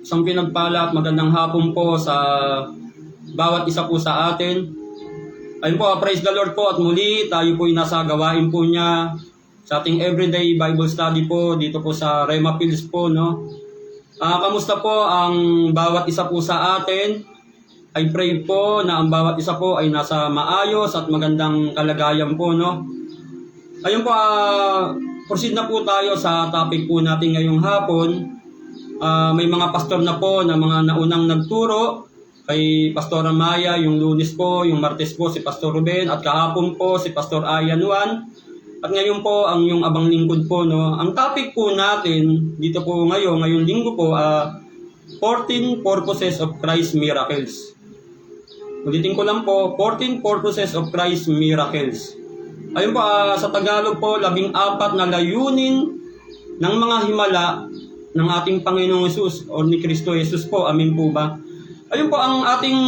Isang pinagpala at magandang hapon po sa bawat isa po sa atin. Ayun po, praise the Lord po, at muli tayo po ay nasa gawain po niya sa ating everyday Bible study po dito po sa Rema Fields po, no? Kamusta po ang bawat isa po sa atin? I pray po na ang bawat isa po ay nasa maayos at magandang kalagayan po, no? Ayun po, proceed na po tayo sa topic po natin ngayong hapon. May mga pastor na po na mga naunang nagturo kay Pastor Maya, yung Lunes po, yung Martes po si Pastor Ruben, at kahapon po si Pastor Ayan Juan. At ngayon po ang yung abang lingkod po, no. Ang topic po natin dito po ngayong linggo po, 14 purposes of Christ miracles. Ulitin ko lang po, 14 purposes of Christ miracles. Ayun po, sa Tagalog po, 14 na layunin ng mga himala ng ating Panginoong Hesus o ni Kristo Jesus po. Amin po ba? Ayun po ang ating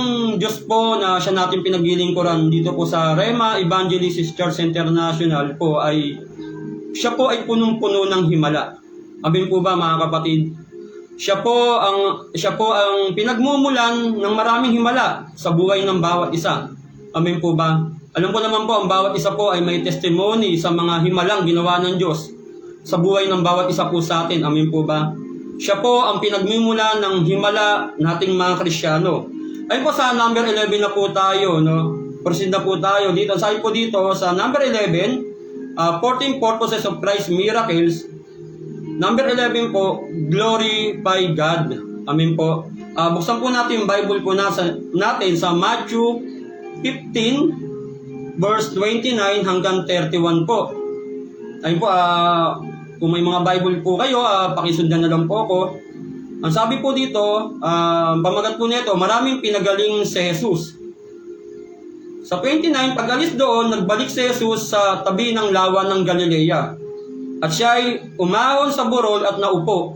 Diyos po na siya natin pinaglilingkuran dito po sa Rema Evangelist Church International po ay siya po ay punong-puno ng himala. Amin po ba mga kapatid? Siya po ang pinagmumulan ng maraming himala sa buhay ng bawat isa. Amin po ba? Alam ko naman po ang bawat isa po ay may testimony sa mga himalang ginawa ng Diyos sa buhay ng bawat isa po sa atin. Amin po ba? Siya po ang pinagmimula ng himala nating mga Kristiyano. Ayun po sa number 11 na po tayo, no? Proceed na po tayo dito. Sabi po dito sa number 11, 14 purposes of Christ miracles. Number 11 po, glorify God. Amin po. Buksan po natin yung Bible po natin sa Matthew 15 verse 29 hanggang 31 po. Ayun po, kung may mga Bible po kayo, pakisundan na lang po ako. Ang sabi po dito, pamagat po nito, maraming pinagaling si Jesus. Sa 29, pag-alis doon, nagbalik si Jesus sa tabi ng lawa ng Galilea. At siya ay umahon sa burol at naupo.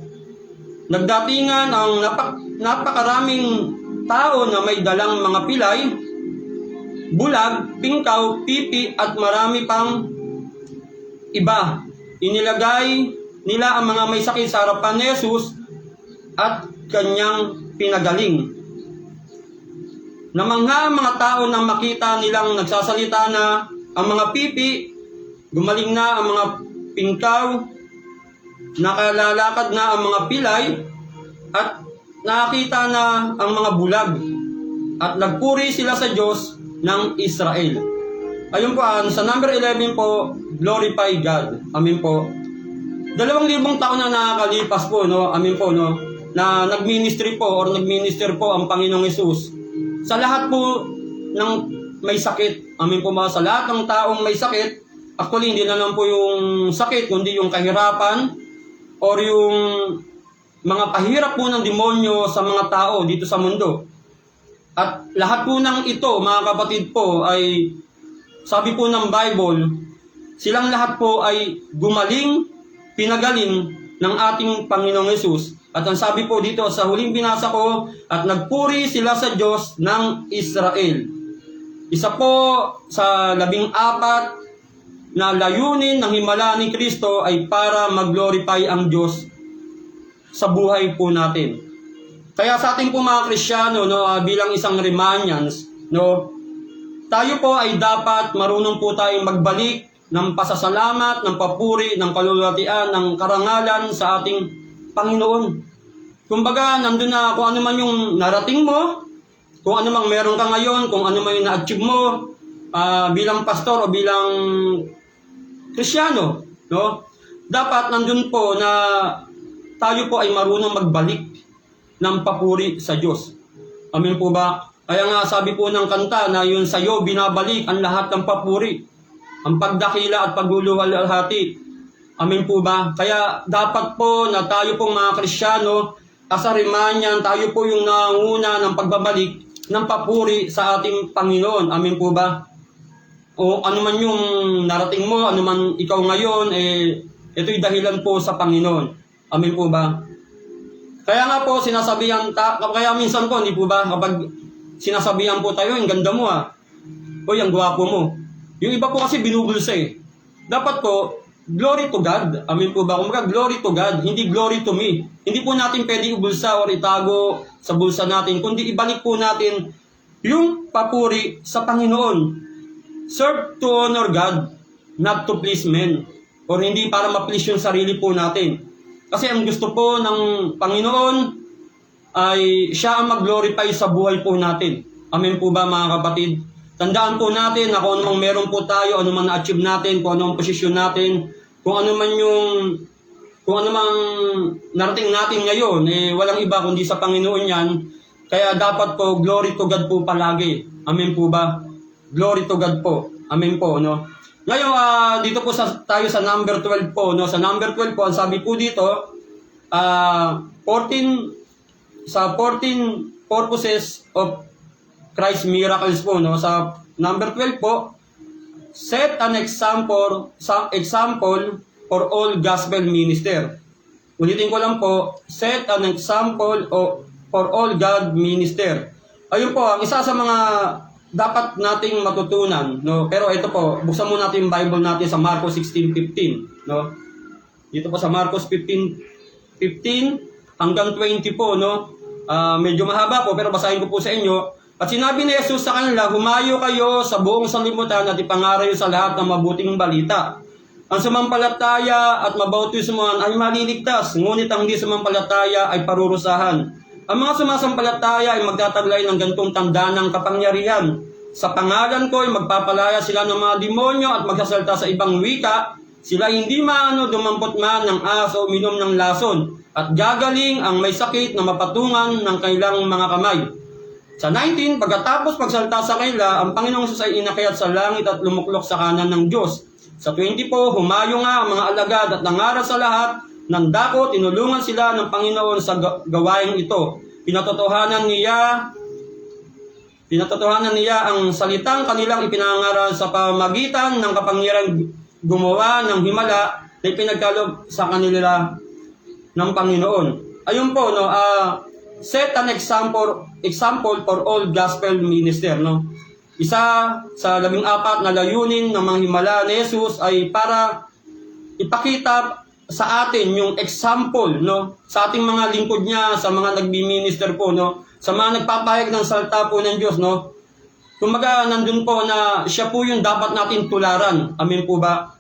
Nagdatingan ang napakaraming tao na may dalang mga pilay, bulag, pingkaw, pipi at marami pang iba. Inilagay nila ang mga may sakit sa harapan ni Jesus at kanyang pinagaling. Namangha ang mga tao nang makita nilang nagsasalita na ang mga pipi, gumaling na ang mga pingkaw, nakalalakad na ang mga pilay, at nakita na ang mga bulag. At nagpuri sila sa Diyos ng Israel. Ayun po, sa number 11 po, glorify God. Amin po. 2,000 taon na nakakalipas po, no? Amin po, no? Na nagministry po or nagminister po ang Panginoong Hesus sa lahat po ng may sakit. Amin po ba? Sa lahat ng taong may sakit. Actually, hindi na lang po yung sakit, kundi yung kahirapan or yung mga pahirap po ng demonyo sa mga tao dito sa mundo. At lahat po ng ito, mga kapatid po, ay sabi po ng Bible, silang lahat po ay gumaling, pinagaling ng ating Panginoong Hesus. At ang sabi po dito sa huling binasa ko, at nagpuri sila sa Diyos ng Israel. Isa po sa 14 na layunin ng himala ni Kristo ay para mag-glorify ang Diyos sa buhay po natin. Kaya sa ating po mga Kristiyano, no, bilang isang Remanians, no, tayo po ay dapat marunong po tayong magbalik ng pasasalamat, ng papuri, ng kalulwatian, ng karangalan sa ating Panginoon. Kumbaga, nandun na kung ano man yung narating mo, kung ano mang meron ka ngayon, kung ano man yung na-achieve mo, bilang pastor o bilang Kristiyano, no? Dapat nandun po na tayo po ay marunong magbalik ng papuri sa Diyos. Amin po ba? Kaya nga sabi po ng kanta na yun sa'yo binabalik ang lahat ng papuri, ang pagdakila at pagluluwalhati. Amin po ba? Kaya dapat po na tayo pong mga Kristiyano, as a Remanian, tayo po yung nanguna ng pagbabalik ng papuri sa ating Panginoon. Amin po ba? O ano man yung narating mo, ano man ikaw ngayon, ito'y dahilan po sa Panginoon. Amin po ba? Kaya nga po, kaya minsan po, hindi po ba, kapag sinasabihan po tayo, ang ganda mo o ang gwapo mo. Yung iba po kasi binubulsa eh. Dapat po, glory to God. Amen po ba? Kumbaga, glory to God, hindi glory to me. Hindi po natin pwede ibulsa or itago sa bulsa natin, kundi ibalik po natin yung papuri sa Panginoon. Serve to honor God, not to please men. Or hindi para ma-please yung sarili po natin. Kasi ang gusto po ng Panginoon ay siya ang mag-glorify sa buhay po natin. Amen po ba mga kapatid? Tandaan po natin na kung anumang meron po tayo, anumang na-achieve natin, kung anumang posisyon natin, kung anumang narating natin ngayon, walang iba kundi sa Panginoon yan. Kaya dapat po, glory to God po palagi. Amen po ba? Glory to God po. Amen po, no? Ngayon, dito po tayo sa number 12 po, no? Sa number 12 po, ang sabi po dito, 14 purposes of Christ miracles po, no? Sa number 12 po, set an example for all gospel minister. Ulitin ko lang po, set an example for all God minister. Ayun po, ang isa sa mga dapat nating matutunan, no? Pero ito po, buksan mo natin yung Bible natin sa Marcos 16:15, no? Dito po sa Marcos 15 hanggang 20 po, no? Medyo mahaba po, pero basahin ko po sa inyo. At sinabi ni Jesus sa kanila, humayo kayo sa buong sanlibutan at ipangaral sa lahat ng mabuting balita. Ang sumampalataya at mabautismuhan ay maliligtas, ngunit ang hindi sumampalataya ay parurusahan. Ang mga sumasampalataya ay magtataglay ng gantong tanda ng kapangyarihan. Sa pangalan ko ay magpapalaya sila ng mga demonyo at magsasalta sa ibang wika. Sila hindi dumampot man ng aso o minom ng lason. At gagaling ang may sakit na mapatungan ng kanilang mga kamay. Sa 19, pagkatapos pagsalta sa kanila, ang Panginoong Jesus ay inakyat sa langit at lumuklok sa kanan ng Diyos. Sa 20 po, humayo nga ang mga alagad at nangaral sa lahat ng dako, tinulungan sila ng Panginoon sa gawain ito. Pinatotohanan niya ang salitang kanilang ipinangaral sa pamagitan ng kapangyarihang gumawa ng himala na ipinagkaloob sa kanila ng Panginoon. Ayun po, no, set an example for all gospel minister, no. Isa sa 14 na layunin ng mga himala ni Jesus ay para ipakita sa atin yung example, no, sa ating mga lingkod niya, sa mga nagbi-minister po, no, sa mga nagpapahayag ng salita po ng Diyos, no. Kumbaga nandun po na siya po yung dapat natin tularan. Amen po ba?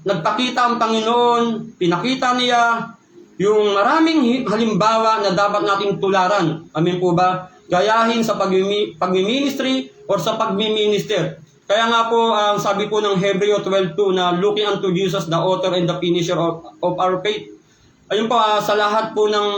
Nagpakita ang Panginoon, pinakita niya yung maraming halimbawa na dapat nating tularan. Amen po ba? Gayahin sa pagmi-ministry or sa pagmi-minister. Kaya nga po, ang sabi po ng Hebreo 12:2 na looking unto Jesus, the author and the finisher of our faith. Ayun po, sa lahat po ng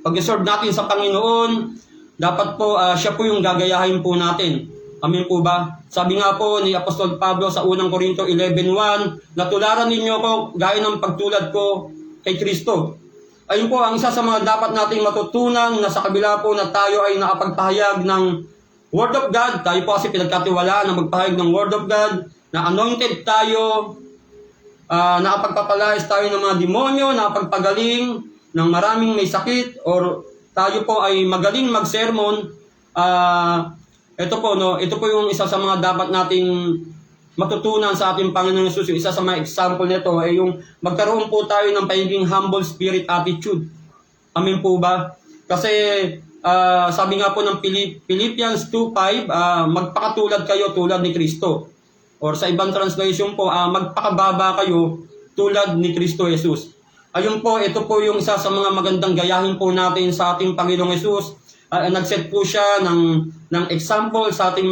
pag-serve natin sa Panginoon, dapat po siya po yung gagayahin po natin. Amen po ba? Sabi nga po ni Apostol Pablo sa unang Korinto 11:1, na tularan ninyo ko gaya ng pagtulad ko kay Kristo. Ayun po, ang isa sa mga dapat nating matutunan na sa kabila po na tayo ay nakapagpahayag ng Word of God, tayo po kasi pinagkatiwalaan na magpahayag ng Word of God, na anointed tayo, nakapagpapalayas tayo ng mga demonyo, nakapagpagaling ng maraming may sakit, or tayo po ay magaling mag-sermon. Ito po, no, ito po yung isa sa mga dapat nating matutunan sa ating Panginoon Jesus. Yung isa sa mga example nito ay yung magkaroon po tayo ng pagiging humble spirit attitude. Amen po ba? Kasi sabi nga po ng Philippians 2:5, magpakatulad kayo tulad ni Kristo. Or sa ibang translation po, magpakababa kayo tulad ni Kristo Jesus. Ayun po, ito po yung isa sa mga magandang gayahin po natin sa ating Panginoong Jesus. Nag-set po siya ng example sa ating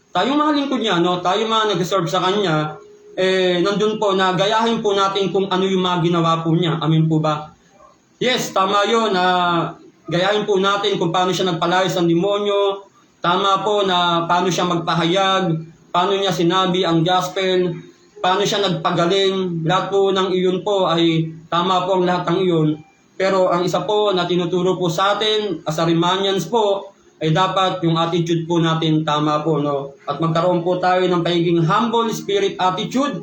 tayong mga lingkod niya, no? Tayo mga nag-serve sa Kanya, nandun po na gayahin po natin kung ano yung mga ginawa po niya. Amen po ba? Yes, tama yun. Gayahin po natin kung paano siya nagpalayas ng demonyo. Tama po na paano siya magpahayag, paano niya sinabi ang gospel, paano siya nagpagaling. Lahat po ng iyon po ay tama po ang lahat ng iyon. Pero ang isa po na tinuturo po sa atin, as Armenians po, ay dapat yung attitude po natin tama po, no? At magkaroon po tayo ng pagiging humble spirit attitude.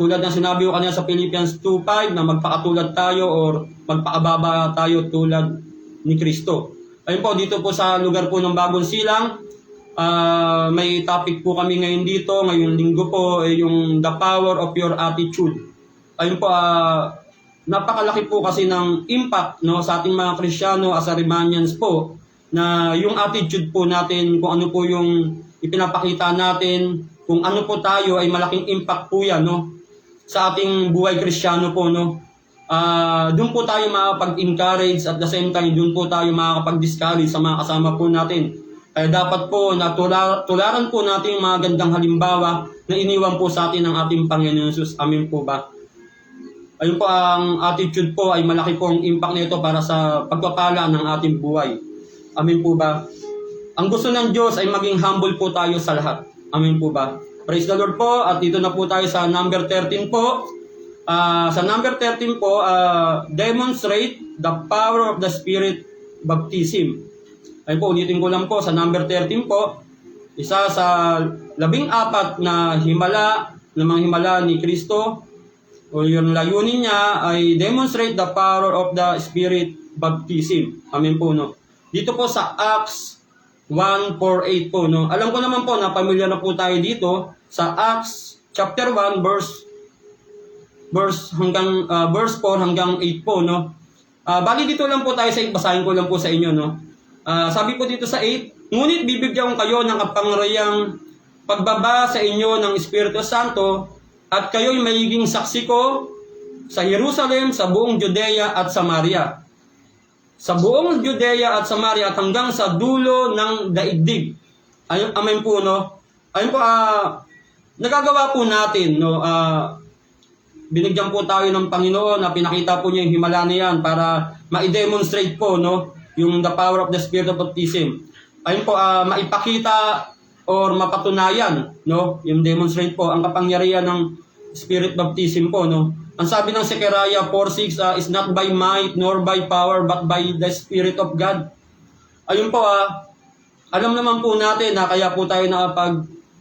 Tulad ng sinabi ko kanina sa Philippians 2:5 na magpakatulad tayo or magpakababa tayo tulad ni Kristo. Ayun po, dito po sa lugar po ng Bagong Silang, may topic po kami ngayon dito, ngayong linggo po, yung the power of your attitude. Ayun po, napakalaki po kasi ng impact, no, sa ating mga Kristiyano as Armenians po, na yung attitude po natin, kung ano po yung ipinapakita natin, kung ano po tayo, ay malaking impact po yan, no, sa ating buhay Kristiyano po, no. Doon po tayo makakapag-encourage, at the same time, doon po tayo makakapag-discourage sa mga kasama po natin. Kaya dapat po na tularan po natin yung mga gandang halimbawa na iniwan po sa atin ng ating Panginoon Jesus. Amen po ba? Ayun po, ang attitude po ay malaki po ang impact nito para sa pagpapala ng ating buhay. Amen po ba? Ang gusto ng Diyos ay maging humble po tayo sa lahat. Amen po ba? Praise the Lord po. At dito na po tayo sa number 13 po. Sa number 13 po, demonstrate the power of the Spirit baptism. Ayun po, ulitin ko lang po sa number 13 po. Isa sa 14 na himala, ng mga himala ni Kristo, o yung layunin niya ay demonstrate the power of the Spirit baptism. Amen po, no? Dito po sa Acts 1:4-8 po, no? Alam ko naman po na pamilyar na po tayo dito sa Acts chapter 1 verse 4 hanggang 8 po, no? Bali dito lang po tayo sa basahin ko lang po sa inyo, no? Sabi po dito sa 8, ngunit bibigyan ko kayo ng kapangyarihang pagbaba sa inyo ng Espiritu Santo, at kayo'y magiging saksi ko sa Jerusalem, sa buong Judea at Samaria. Sa buong Judea at Samaria at hanggang sa dulo ng daigdig. Ayun, amen po, no? Ayun po, nagagawa po natin, no? Binigyan po tayo ng Panginoon na pinakita po niya yung himala niyan para ma-demonstrate po, no? Yung the power of the Spirit of baptism. Ayun po, maipakita or mapatunayan, no, yung demonstrate po ang kapangyarihan ng Spirit baptism po, no. Ang sabi ng Zechariah 4:6, is not by might nor by power but by the Spirit of God. Ayun po, alam naman po natin na kaya po tayo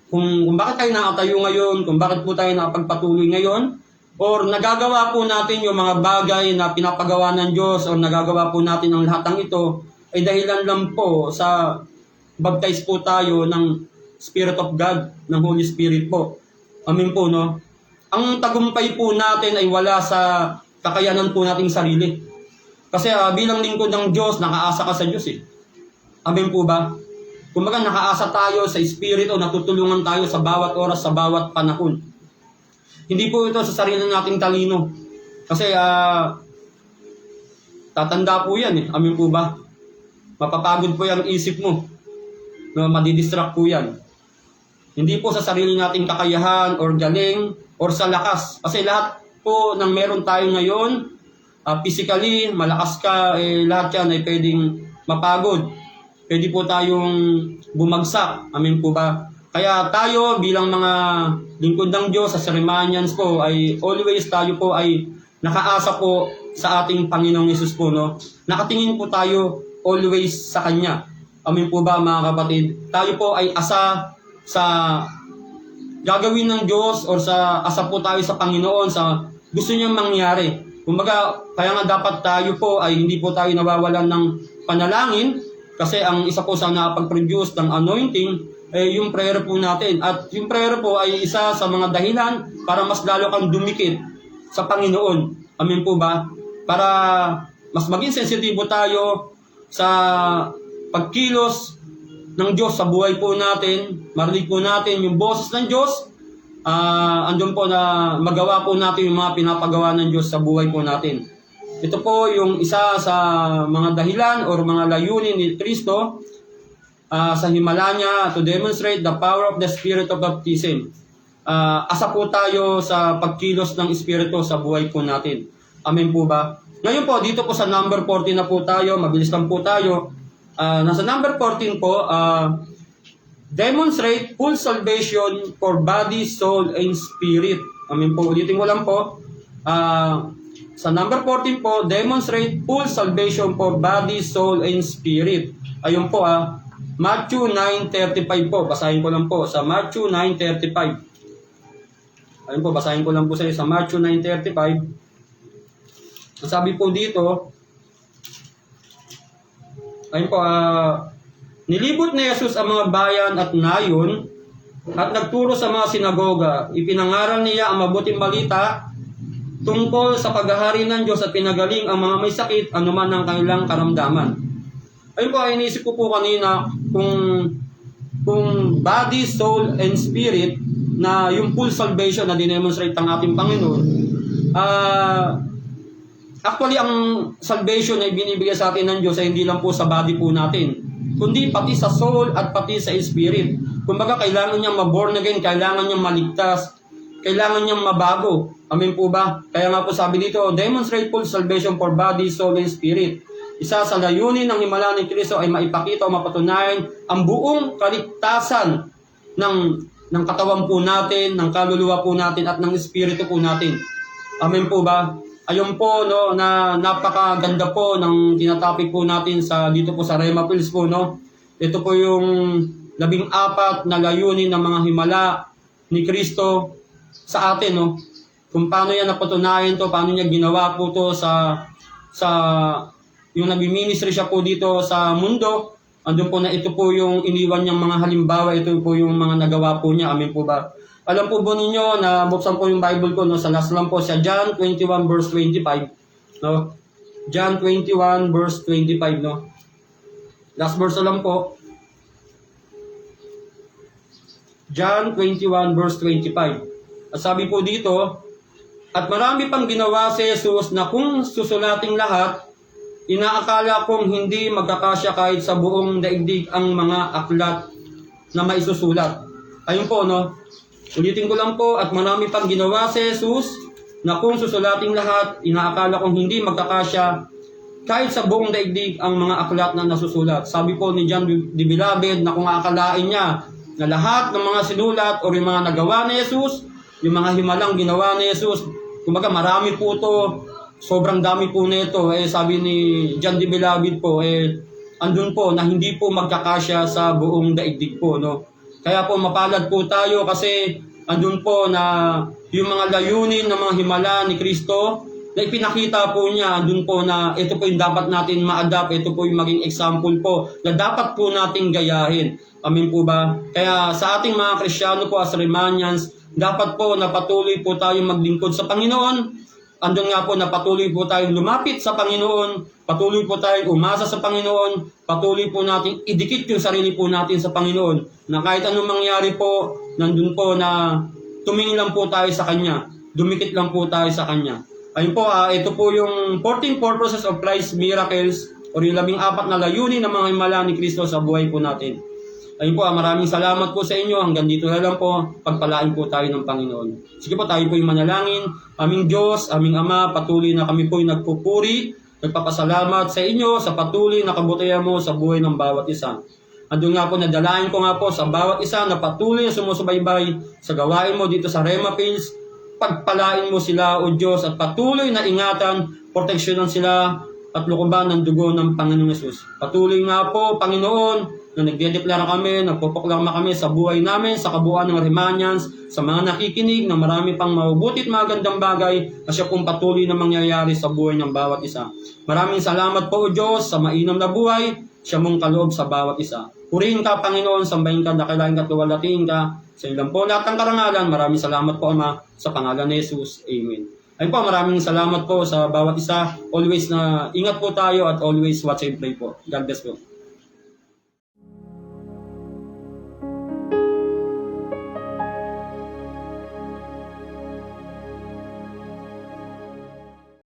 kung bakit tayo nakatayo ngayon, kung bakit po tayo nakapagpatuloy ngayon, or nagagawa po natin yung mga bagay na pinapagawa ng Diyos, or nagagawa po natin ang lahat ng ito, ay dahilan lang po sa baptize po tayo ng Spirit of God, ng Holy Spirit po. Amen po, no? Ang tagumpay po natin ay wala sa kakayanan po nating sarili. Kasi bilang lingkod ng Diyos, nakaasa ka sa Diyos eh. Amen po ba? Kumbaga nakaasa tayo sa Spirit o natutulungan tayo sa bawat oras, sa bawat panahon. Hindi po ito sa sarili nating talino. Kasi tatanda po yan eh. Amen po ba? Mapapagod po yung isip mo. No, madidistract po yan. Hindi po sa sarili nating kakayahan or galing or sa lakas. Kasi lahat po ng meron tayo ngayon, physically, malakas ka, lahat yan ay pwedeng mapagod. Pwede po tayong bumagsak. Amen po ba? Kaya tayo bilang mga lingkod ng Diyos sa Armenians po ay always tayo po ay nakaasa po sa ating Panginoong Hesus po, no? Nakatingin po tayo always sa Kanya. Amen po ba, mga kapatid? Tayo po ay asa sa gagawin ng Diyos or sa asa po tayo sa Panginoon sa gusto niyang mangyari. Kumbaga, kaya nga dapat tayo po ay hindi po tayo nawawalan ng panalangin kasi ang isa po sa nakapag-produce ng anointing ay yung prayer po natin. At yung prayer po ay isa sa mga dahilan para mas lalo kang dumikit sa Panginoon. Amen po ba? Para mas maging sensitibo tayo sa pagkilos ng Diyos sa buhay po natin, marinig po natin yung boses ng Diyos, andun po na magawa po natin yung mga pinapagawa ng Diyos sa buhay po natin. Ito po yung isa sa mga dahilan o mga layunin ni Kristo sa himala niya to demonstrate the power of the Spirit of baptism. Asa po tayo sa pagkilos ng Espiritu sa buhay po natin. Amen po ba? Ngayon po, dito po sa number 14 na po tayo, mabilis lang po tayo. Nasa number 14 po, demonstrate full salvation for body, soul, and spirit. Amen po. Ulitin ko lang po. Sa number 14 po, demonstrate full salvation for body, soul, and spirit. Ayun po Matthew 9:35 po. Basahin ko lang po sa Matthew 9:35. Ayun po, basahin ko lang po sa Matthew 9:35. Sabi po dito, ayun po, Nilibot ni Jesus ang mga bayan at nayon at nagturo sa mga sinagoga. Ipinangaral niya ang mabuting balita tungkol sa paghahari ng Diyos at pinagaling ang mga may sakit anuman ang kanilang karamdaman. Ayun po, ay inisip ko po kanina kung body, soul, and spirit na yung full salvation na dinemonstrate ang ating Panginoon. Actually, ang salvation na ibinibigay sa atin ng Diyos ay hindi lang po sa body po natin, kundi pati sa soul at pati sa spirit. Kumbaga, kailangan niyang ma-born again, kailangan niyang maligtas, kailangan niyang mabago. Amen po ba? Kaya nga po sabi dito, demonstrate full salvation for body, soul, and spirit. Isa sa layunin ng himala ni Kristo ay maipakita o mapatunayan ang buong kaligtasan ng katawan po natin, ng kaluluwa po natin, at ng espiritu po natin. Amen po ba? Ayun po, no, na napakaganda po ng tinatopic po natin dito po sa Rhema Pills po, no. Ito po yung 14 na layunin ng mga himala ni Kristo sa atin, no. Kung paano yan napatunayan to, paano niya ginawa po to sa yung nag-ministry siya po dito sa mundo. Andun po na ito po yung iniwan niyang mga halimbawa, ito po yung mga nagawa po niya. Amen po ba? Alam po ba ninyo na buksan po yung Bible ko, no, sa last lang po siya, John 21 verse 25, no? John 21 verse 25, no? Last verse lang po. John 21 verse 25. At sabi po dito, at marami pang ginawa si Jesus na kung susulating lahat, inaakala kong hindi magkakasya kahit sa buong daigdig ang mga aklat na maisusulat. Ayun po, no? Ulitin ko lang po, at marami pang ginawa si Jesus na kung susulating lahat, inaakala kong hindi magkakasya kahit sa buong daigdig ang mga aklat na nasusulat. Sabi po ni John the Beloved na kung akalain niya na lahat ng mga sinulat o yung mga nagawa ni Jesus, yung mga himalang ginawa ni Jesus, kumbaga marami po to, sobrang dami po nito. Sabi ni John the Beloved po, andun po na hindi po magkakasya sa buong daigdig po, no? Kaya po mapalad po tayo kasi andun po na yung mga layunin ng mga himala ni Kristo na ipinakita po niya, andun po na ito po yung dapat natin ma-adapt, ito po yung maging example po na dapat po nating gayahin. Amen po ba? Kaya sa ating mga Kristiyano po as Remanians, dapat po na patuloy po tayong maglingkod sa Panginoon. Andun nga po na patuloy po tayong lumapit sa Panginoon, patuloy po tayong umasa sa Panginoon, patuloy po natin idikit yung sarili po natin sa Panginoon, na kahit anong mangyari po, nandun po na tumingin lang po tayo sa Kanya, dumikit lang po tayo sa Kanya. Ayun po, ito po yung 14 purposes of Christ's miracles, o yung 14 na layunin ng mga himala ni Kristo sa buhay po natin. Ayun po, maraming salamat po sa inyo. Hanggang dito na lang po. Pagpalain po tayo ng Panginoon. Sige po, tayo po yung manalangin. Aming Diyos, aming Ama, patuloy na kami po yung nagpupuri, nagpapasalamat sa inyo sa patuloy na kabutihan mo sa buhay ng bawat isa. Andun nga po, nadalain ko nga po sa bawat isa na patuloy na sumusubaybay sa gawain mo dito sa Rhema Pills. Pagpalain mo sila, O Diyos, at patuloy na ingatan, proteksyonan sila, at lukuban ng dugo ng Panginoong Yesus. Patuloy nga po, Panginoon, na nagdedeklara kami, nagpupuklama kami sa buhay namin, sa kabuuan ng Remanians, sa mga nakikinig na marami pang mabubuti at magandang bagay na siya pong patuloy na mangyayari sa buhay ng bawat isa. Maraming salamat po, O Diyos, sa mainam na buhay, siya mong kaloob sa bawat isa. Purihin ka, Panginoon, sambahin ka, dakilain ka, tuwalatiin ka. Sa ilang po lahat ng karangalan, maraming salamat po, Ama, sa pangalan ni Jesus. Amen. Ayun po, maraming salamat po sa bawat isa. Always na ingat po tayo at always watch and pray po. God bless po.